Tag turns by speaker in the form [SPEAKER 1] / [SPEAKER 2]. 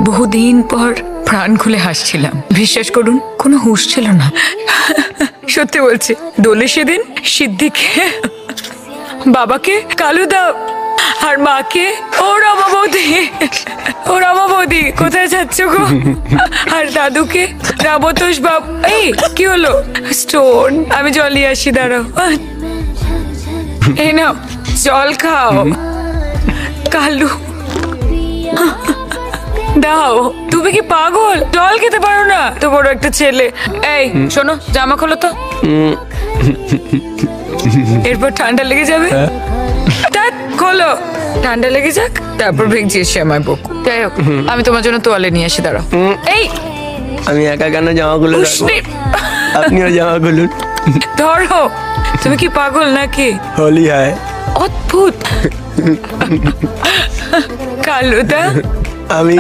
[SPEAKER 1] বহুদিন পর প্রাণ খুলে হাসছিলাম। বিশ্বাস করুন, কোনো হুঁশ ছিল না। সত্যি বলছি, দোলে সেদিন সিদ্দিকে, বাবাকে কালুদা, আর মাকে ও রমা বৌদি কোথায় যাচ্ছ গো, আর দাদুকে রাবতোষ বাব। এই কি হলো? স্টোন। আমি জল নিয়ে আসি, দাঁড়াও। এই নাও জল খাও। কালু দাও। তুমি কি পাগল? জল খেতে পারো না? তো বড় একটা ছেলে। এই শোনো, জামা খোলো তো, এরপর ঠান্ডা লেগে যাবে। খোলো, ঠান্ডা লেগে যাক, তারপর ভেঙছি এসে আমায় বকু। যাই হোক, আমি তোমার জন্য তোয়ালে নিয়ে আসি, দাঁড়াও। এই
[SPEAKER 2] আমি একা কেন জামা খুলে রাখবো? আপনিও জামা খুলুন।
[SPEAKER 1] ধরো। তুমি কি পাগল নাকি?
[SPEAKER 2] হোলি হয়।
[SPEAKER 1] অদ্ভুত। কালুদা,
[SPEAKER 2] আমি